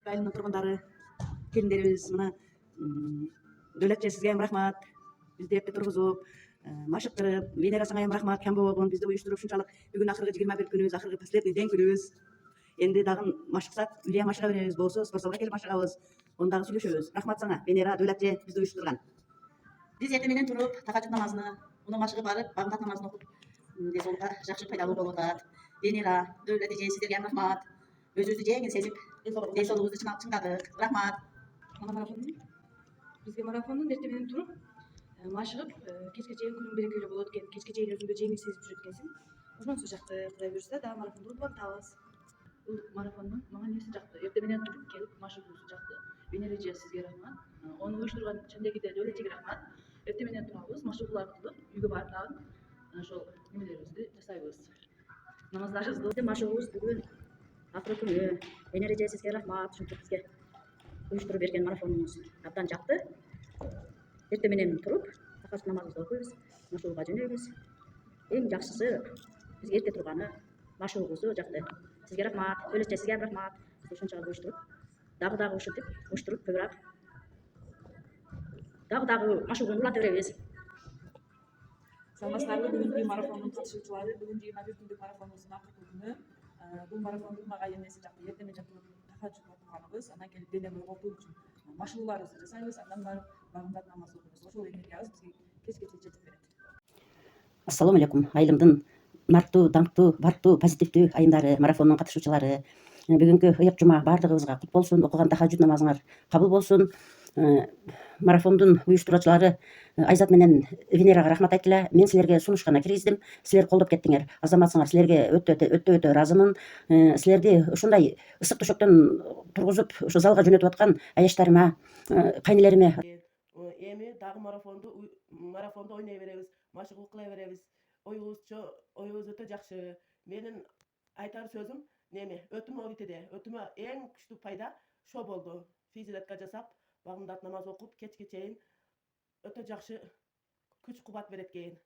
айылынын тургундары, келиндерибиз мына Дөөлөтче сизге эми рахмат. Бизди эпке тургузуп, машыктырып, Венера сага эми рахмат, Камбогон бизди уюштуруп ушунчалык бүгүн акыркы 21 күнүбүз, акыркы последний ден күнүбүз. Энди дагы машыксак, Үлия машыга беребиз, болсо спортзалга келип машыгабыз. Оны дагы сүйлөшөбүз. Рахмат сага, Венера, Дөөлөтче бизди уюштурган. Биз эртең менен туруп, тахажжуд намазына, муну машыгып барып, багымдат намазын окуп, денсаулыкка жакшы пайдалуу болуп атат. Венера, Дөөлөтче сиздерге эми рахмат. Өзүбүздү жеңил сезип, денсаулыгыбызды чыңдадык. Рахмат. Бизге марафондун эртең менен туруп машыгып, кечке чейин күнүң берекелүү болот экен, кечке чейин өзүңдү жеңил сезип жүрөт экенсиң. Ошонусу жакты, Кудай буюрса дагы марафонду улантабыз. Бул марафондун мага эмеси жакты, эртең менен туруп келип машыгуусу жакты. Венереже сизге рахмат. Ону уюштурган Чандегиде Дөөлөтчеге рахмат. Эртең менен турабыз, машыгуулар кылып, үйгө барып дагы ошол немелерибизди жасайбыз. Намаздарыбызды машыгуубуз бүгүн акыркы күнү. Венереже сизге рахмат, ушинтип бизге уюштуруп берген марафонуңуз абдан жакты. Эртең менен туруп, тахажжуд намазыбызды окуйбуз, машыгууга жөнөйбүз. Эң жакшысы бизге эрте турганы машыгуубузду жакты. Сизге рахмат, Дөөлөтче сизге рахмат. Бизди ушунчалык уюштуруп, дагы ушинтип уюштуруп көбүрөөк дагы машыгууну уланта беребиз. Саламатсыздарбы, бүгүнкү марафондун катышуучулары, бүгүн 21 күндүк марафонубуздун акыркы күнү. Бул марафондун мага эмеси жакты. Эртең менен туруп тахажжуд окуганыбыз, андан келип дене койготуу үчүн машыгууларыбызды жасайбыз, андан барып багымдат намаз окуйбуз. Ошол энергиябыз бизге кечкече жетип берет. Ассалому алейкум. Айылымдын нарктуу, даңктуу, барктуу, позитивдүү айымдары, марафондун катышуучулары. Бүгүнкү ыйык жума баардыгыбызга кут болсун. Окуган тахажжуд намазыңар кабыл болсун. Марафондун уюштуруучулары Айзат менен Венерага рахмат айткыла. Мен силерге сунуш гана киргиздим. Силер колдоп кеттиңер. Азаматсыңар, силерге өтө разымын. Силерди ушундай ысык төшөктөн тургузуп, ушу залга жөнөтүп аткан аяштарыма, кайнелериме эми дагы марафондо ойной беребиз, машыгуу кыла беребиз. Оюбуз өтө жакшы. Менин айтар сөзүм неме? Өтүмө обитеде, өтүмө эң күчтүү пайда шо болду. Физзарядка жасап, багымдат намаз окуп, кечке чейин өтө жакшы күч кубат берет экен.